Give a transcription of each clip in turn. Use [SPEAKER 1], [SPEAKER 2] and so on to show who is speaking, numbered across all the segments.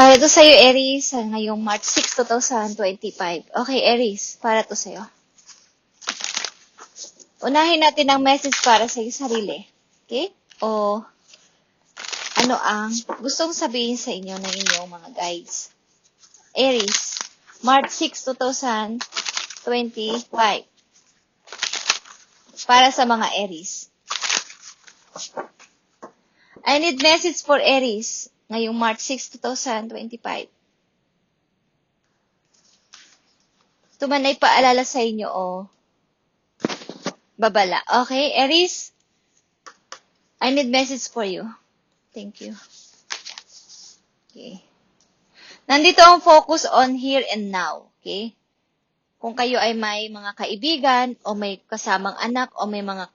[SPEAKER 1] Para to sa'yo, Aries, ngayong March 6, 2025. Okay, Aries, para to sa'yo. Unahin natin ang message para sa iyong sarili. Okay? O ano ang gustong sabihin sa inyo ng inyong mga guides. Aries, March 6, 2025. Para sa mga Aries. I need message for Aries ngayong March 6, 2025. Ito man ay paalala sa inyo o babala. Okay, Aries? I need message for you. Thank you. Okay. Nandito ang focus on here and now. Okay? Kung kayo ay may mga kaibigan o may kasamang anak o may mga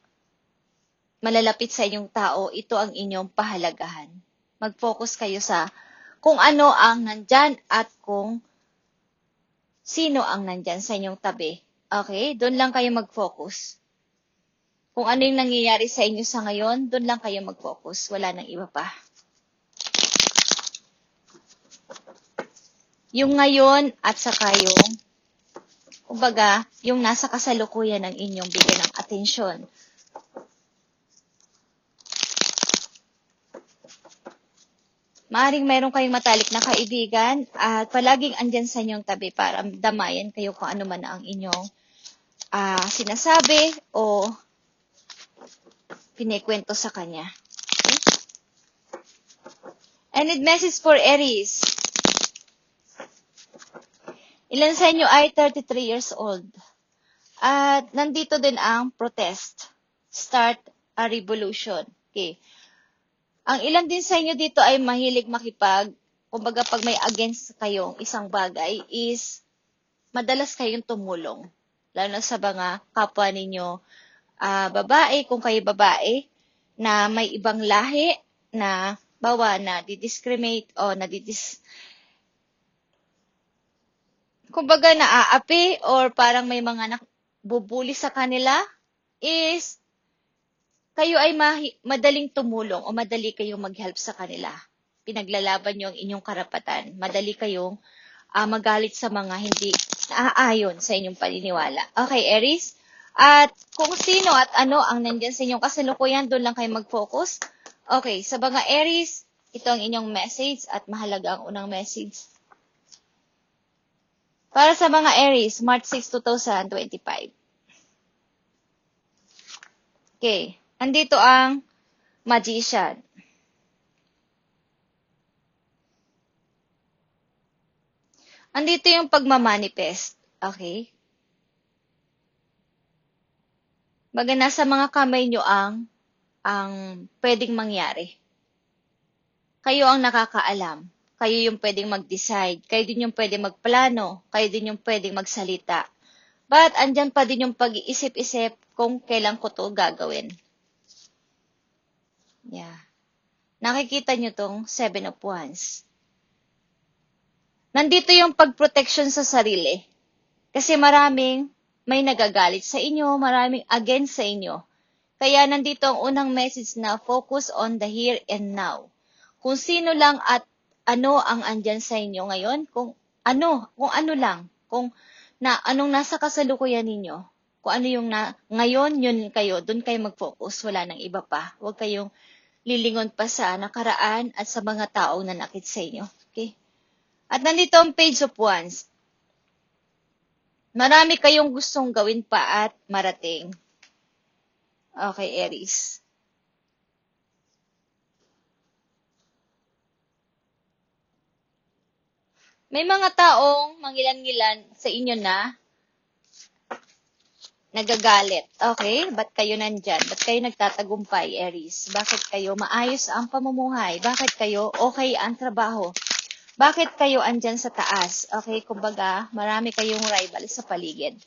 [SPEAKER 1] malalapit sa inyong tao, ito ang inyong pahalagahan. Mag-focus kayo sa kung ano ang nandyan at kung sino ang nandyan sa inyong tabi. Okay? Doon lang kayo mag-focus. Kung ano yung nangyayari sa inyo sa ngayon, doon lang kayo mag-focus. Wala nang iba pa. Yung ngayon at saka yung, kumbaga, yung nasa kasalukuyan ng inyong bigyan ng atensyon. Maaring mayroon kayong matalik na kaibigan at palaging andyan sa inyong tabi para damayan kayo kung ano man ang inyong sinasabi o pinikwento sa kanya. Okay? I need message for Aries. Ilan sa inyo ay 33 years old? At nandito din ang protest. Start a revolution. Okay. Ang ilan din sa inyo dito ay mahilig kumbaga pag may against kayong isang bagay is madalas kayong tumulong. Lalo na sa mga kapwa ninyo babae, kung kayo babae, na may ibang lahi na na didiscriminate o kumbaga naaapi or parang may mga bubuli sa kanila is kayo ay madaling tumulong o madali kayong mag-help sa kanila. Pinaglalaban nyo ang inyong karapatan. Madali kayong magalit sa mga hindi naaayon sa inyong paniniwala. Okay, Aries? At kung sino at ano ang nandyan sa inyong kasalukuyan, doon lang kayo mag-focus. Okay, sa mga Aries, ito ang inyong message at mahalaga ang unang message. Para sa mga Aries, March 6, 2025. Okay, andito ang Magician. Andito yung pagmamanifest. Okay? Baga nasa mga kamay nyo ang pwedeng mangyari. Kayo ang nakakaalam. Kayo yung pwedeng mag-decide. Kayo din yung pwedeng magplano. Kayo din yung pwedeng magsalita. But andyan pa din yung pag-iisip-isip kung kailan ko to gagawin. Yeah. Nakikita nyo tong 7 of Wands. Nandito yung pag-protection sa sarili. Kasi may nagagalit sa inyo, maraming against sa inyo. Kaya nandito ang unang message na focus on the here and now. Kung sino lang at ano ang andyan sa inyo ngayon, kung ano lang, anong nasa kasalukuyan ninyo, kung ano yung ngayon, yun kayo, doon kayo mag-focus, wala nang iba pa. Huwag kayong lilingon pa sa nakaraan at sa mga taong nanakit sa inyo. Okay? At nandito ang Page of Wands. Marami kayong gustong gawin pa at marating. Okay, Aries. May mga taong mangilan-ngilan sa inyo na nagagalit. Okay? Ba't kayo nandyan? Ba't kayo nagtatagumpay, Aries? Bakit kayo maayos ang pamumuhay? Bakit kayo okay ang trabaho? Bakit kayo andyan sa taas? Okay? Kumbaga, marami kayong rival sa paligid.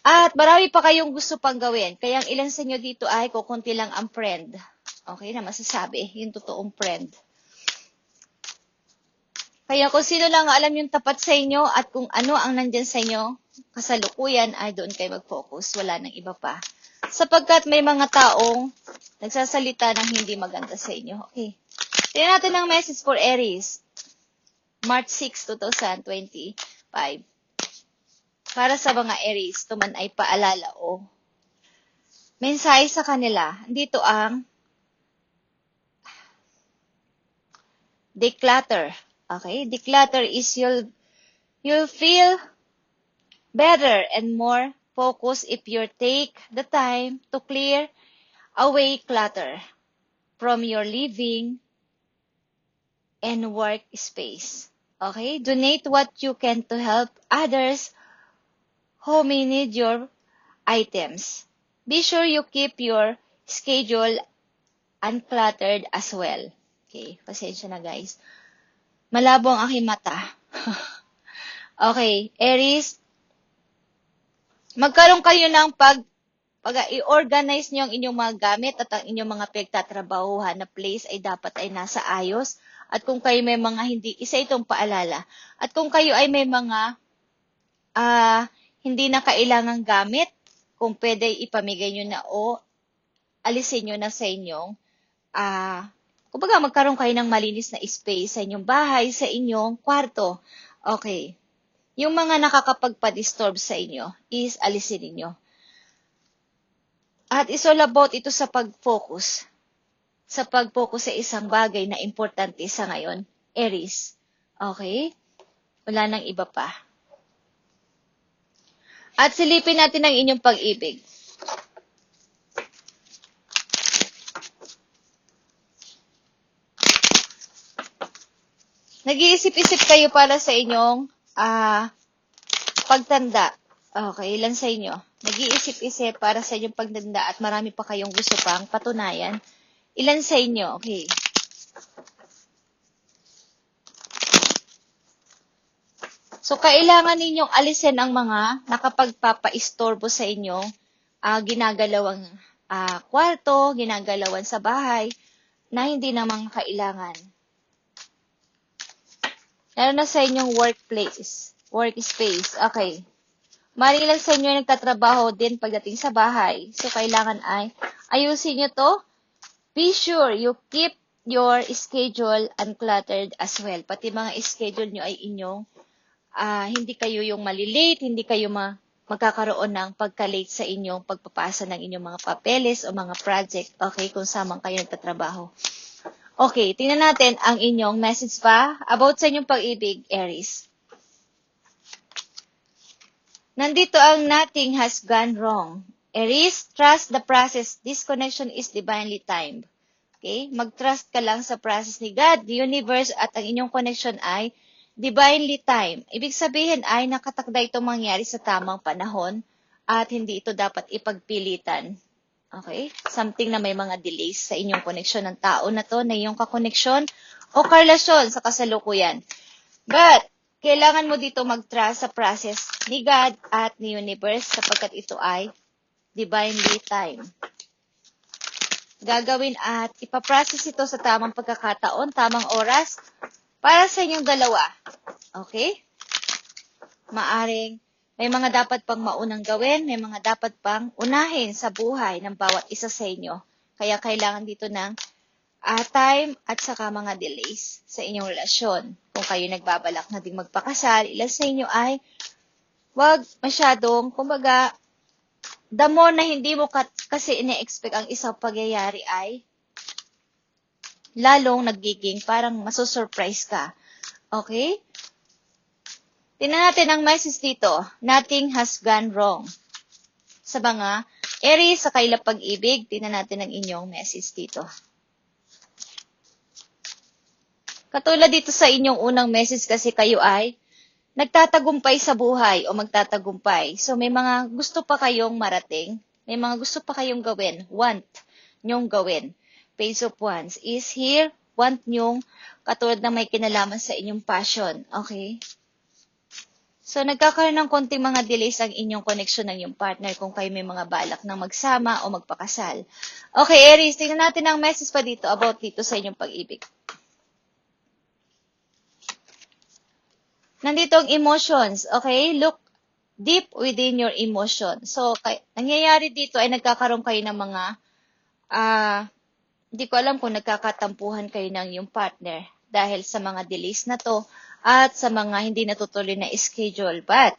[SPEAKER 1] At marami pa kayong gusto pang gawin. Kaya ang ilan sa inyo dito ay kukunti lang ang friend. Okay? Na masasabi, yung totoong friend. Kaya kung sino lang alam yung tapat sa inyo at kung ano ang nandyan sa inyo, kasalukuyan ay doon kayo mag-focus. Wala nang iba pa. Sapagkat may mga taong nagsasalita ng hindi maganda sa inyo. Okay. Tingnan natin ang message for Aries. March 6, 2025. Para sa mga Aries, ito man ay paalala o mensahe sa kanila. Dito ang declutter. Okay? Declutter is you'll feel better and more focused if you take the time to clear away clutter from your living and work space. Okay? Donate what you can to help others who may need your items. Be sure you keep your schedule uncluttered as well. Okay, pasensya na guys. Malabo ang aking mata. Okay, Aries, magkaroon kayo ng i-organize nyo ang inyong mga gamit at ang inyong mga pinagtatrabahuhan na place ay dapat ay nasa ayos. At kung kayo may mga isa itong paalala. At kung kayo ay may mga hindi na kailangang gamit, kung pwede ipamigay nyo na o alisin nyo na sa inyong kumbaga magkaroon kayo ng malinis na space sa inyong bahay, sa inyong kwarto. Okay. Yung mga nakakapagpa-disturb sa inyo is alisin ninyo. At it's all about ito sa pag-focus. Sa pag-focus sa isang bagay na importante sa ngayon, Aries. Okay? Wala nang iba pa. At silipin natin ang inyong pag-ibig. Nag-iisip-isip kayo para sa inyong pagtanda. Okay, ilan sa inyo? Nag-iisip-isip para sa inyong pagtanda at marami pa kayong gusto pang patunayan. Ilan sa inyo? Okay. So, kailangan ninyong alisin ang mga nakapagpapa-istorbo sa inyong ginagalawang kwarto, ginagalawan sa bahay na hindi naman kailangan. Lalo na sa inyong workspace. Okay. Mali lang sa inyo nagtatrabaho din pagdating sa bahay. So, kailangan ay ayusin nyo to. Be sure you keep your schedule uncluttered as well. Pati mga schedule nyo ay inyong hindi kayo yung malilate, hindi kayo magkakaroon ng pagka-late sa inyong pagpapasa ng inyong mga papeles o mga project. Okay, kung samang kayo nagtatrabaho. Okay, tingnan natin ang inyong message pa about sa inyong pag-ibig, Aries. Nandito ang nothing has gone wrong. Aries, trust the process. This connection is divinely timed. Okay? Mag-trust ka lang sa process ni God, the universe, at ang inyong connection ay divinely timed. Ibig sabihin ay nakatakda itong mangyari sa tamang panahon at hindi ito dapat ipagpilitan. Okay? Something na may mga delays sa inyong koneksyon ng tao na to, na iyong kakoneksyon o karelasyon sa kasalukuyan. But, kailangan mo dito mag-trust sa process ni God at ni universe sapagkat ito ay divinely timed. Gagawin at ipaprocess ito sa tamang pagkakataon, tamang oras para sa inyong dalawa. Okay? Maaring may mga dapat pang maunang gawin, may mga dapat pang unahin sa buhay ng bawat isa sa inyo. Kaya kailangan dito ng time at saka mga delays sa inyong relasyon. Kung kayo nagbabalak na ding magpakasal, ilan sa inyo ay wag masyadong, kumbaga, the more na hindi mo kasi ine-expect ang isang pagyayari ay lalong nagiging parang masusurprise ka. Okay? Tingnan natin ang message dito. Nothing has gone wrong. Sa mga Aries sa kaila pag-ibig, tingnan natin ang inyong message dito. Katulad dito sa inyong unang message kasi kayo ay nagtatagumpay sa buhay o magtatagumpay. So may mga gusto pa kayong marating, may mga gusto pa kayong gawin, want nyong gawin. Page of Wands is here, want nyong katulad na may kinalaman sa inyong passion. Okay? So, nagkakaroon ng konting mga delays ang inyong connection ng inyong partner kung kayo may mga balak na magsama o magpakasal. Okay, Aries, tingnan natin ang message pa dito about dito sa inyong pag-ibig. Nandito ang emotions, okay? Look deep within your emotion. So, nangyayari dito ay nagkakaroon kayo ng mga, hindi ko alam kung nagkakatampuhan kayo ng iyong partner dahil sa mga delays na to at sa mga hindi natutuloy na schedule. But,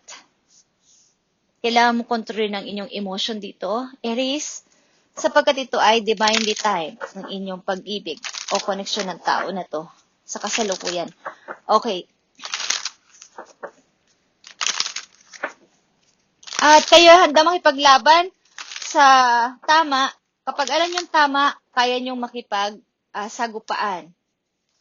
[SPEAKER 1] kailangan mo kontrolin ang inyong emotion dito, Aries, sapagkat ito ay divinely timed ng inyong pag-ibig o koneksyon ng tao na to sa kasalukuyan. Okay. At kayo handa makipaglaban sa tama. Kapag alam yung tama, kaya nyong sagupaan.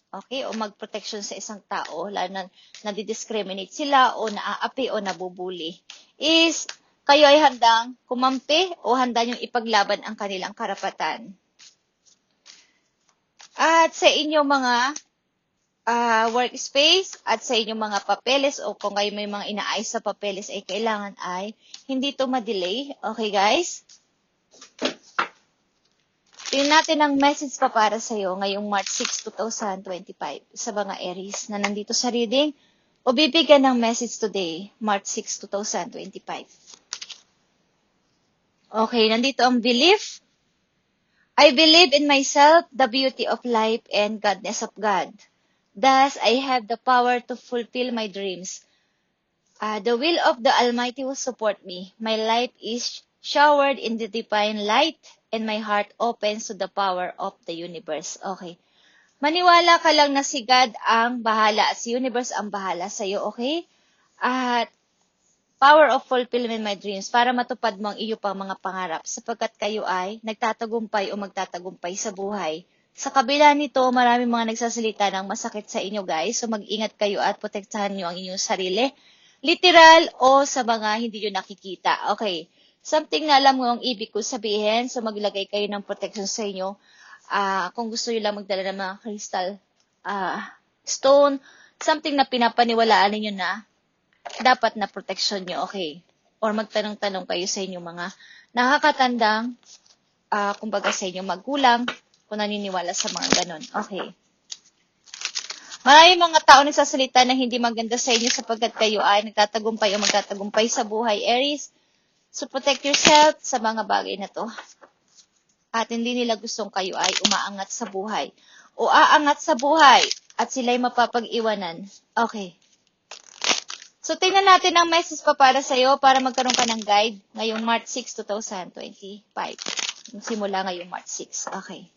[SPEAKER 1] Okay? O mag-protection sa isang tao, lalo na nadidiscriminate sila o naaapi o nabubuli. Is, kayo ay handang kumampi o handa nyong ipaglaban ang kanilang karapatan. At sa inyong mga workspace at sa inyong mga papeles o kung kayo may mga inaayos sa papeles ay kailangan ay hindi to ma-delay. Okay, guys? Tingnan natin ang message pa para sa iyo ngayong March 6, 2025 sa mga Aries na nandito sa reading o bibigyan ng message today, March 6, 2025. Okay, nandito ang belief. I believe in myself, the beauty of life, and godness of God. Thus, I have the power to fulfill my dreams. The will of the Almighty will support me. My life is showered in the divine light, and my heart opens to the power of the universe. Okay. Maniwala ka lang na si God ang bahala at si universe ang bahala sa iyo, okay? At power of fulfillment my dreams para matupad mo ang iyo pang mga pangarap sapagkat kayo ay nagtatagumpay o magtatagumpay sa buhay. Sa kabila nito, maraming mga nagsasalita ng masakit sa inyo, guys. So, mag-ingat kayo at protektahan nyo ang inyong sarili. Literal o sa mga hindi nyo nakikita. Okay. Something na alam mo ang ibig ko sabihin. So, maglagay kayo ng protection sa inyo. Kung gusto nyo lang magdala ng mga crystal stone, something na pinapaniwalaan ninyo na dapat na protection nyo. Okay. Or magtanong-tanong kayo sa inyong mga nakakatandang, kumbaga sa inyong magulang, kung naniniwala sa mga ganon. Okay. Maraming mga tao nagsasalita na hindi maganda sa inyo sapagkat kayo ay nagtatagumpay o magtatagumpay sa buhay, Aries. So, protect yourself sa mga bagay na to. At hindi nila gustong kayo ay umaangat sa buhay. O aangat sa buhay at sila'y mapapag-iwanan. Okay. So, tingnan natin ang message pa para sa'yo para magkaroon ka ng guide ngayong March 6, 2025. Simula ngayong March 6. Okay.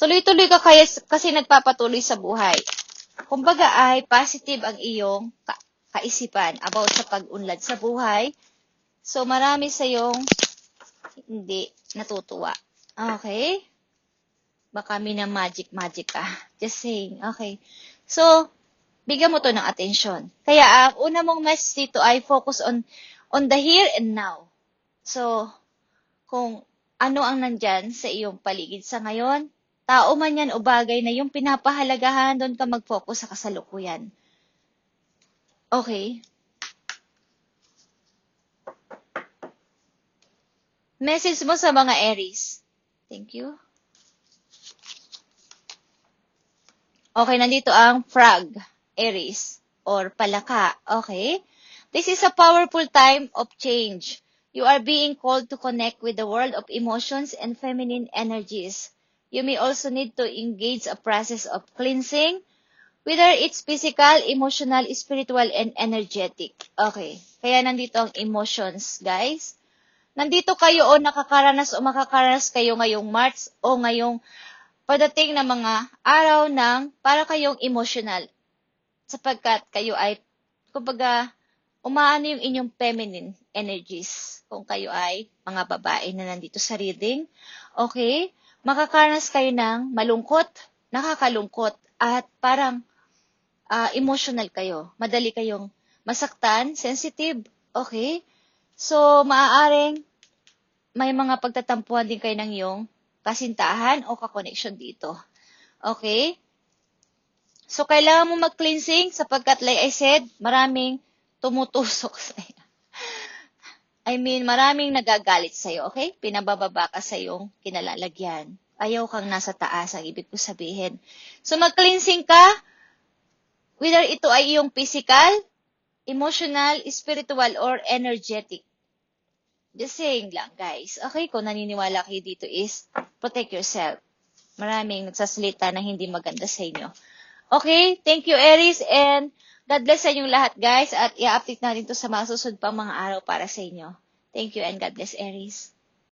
[SPEAKER 1] Tuloy-tuloy ka kasi nagpapatuloy sa buhay. Kumbaga ay positive ang iyong kaisipan about sa pag-unlad sa buhay. So, marami sa iyong hindi natutuwa. Okay? Baka magic ka. Just saying. Okay. So, bigyan mo to ng atensyon. Kaya ang una mong message dito ay focus on the here and now. So, kung ano ang nandyan sa iyong paligid sa ngayon, tao man yan o bagay na yung pinapahalagahan, doon ka mag-focus sa kasalukuyan. Okay. Message mo sa mga Aries. Thank you. Okay, nandito ang frog, Aries, or palaka. Okay. This is a powerful time of change. You are being called to connect with the world of emotions and feminine energies. You may also need to engage a process of cleansing, whether it's physical, emotional, spiritual, and energetic. Okay. Kaya nandito ang emotions, guys. Nandito kayo o nakakaranas o makakaranas kayo ngayong March o ngayong padating na mga araw ng para kayong emotional. Sapagkat kayo ay, kumbaga, umaano yung inyong feminine energies. Kung kayo ay mga babae na nandito sa reading. Okay? Makakaranas kayo ng malungkot, nakakalungkot, at parang emotional kayo. Madali kayong masaktan, sensitive. Okay? So, maaaring may mga pagtatampuhan din kayo ng iyong kasintahan o kakoneksyon dito. Okay? So, kailangan mo mag-cleansing sapagkat like I said, maraming tumutusok sa'yo. Maraming nagagalit sa'yo, okay? Pinabababa ka sa iyong kinalalagyan. Ayaw kang nasa taas, ang ibig ko sabihin. So, mag-cleansing ka, whether ito ay iyong physical, emotional, spiritual, or energetic. Just saying lang, guys. Okay, kung naniniwala kayo dito is, protect yourself. Maraming nagsasalita na hindi maganda sa inyo. Okay? Thank you, Aries, and God bless sa inyong lahat, guys. At i-update natin to sa mga susunod pang mga araw para sa inyo. Thank you, and God bless, Aries.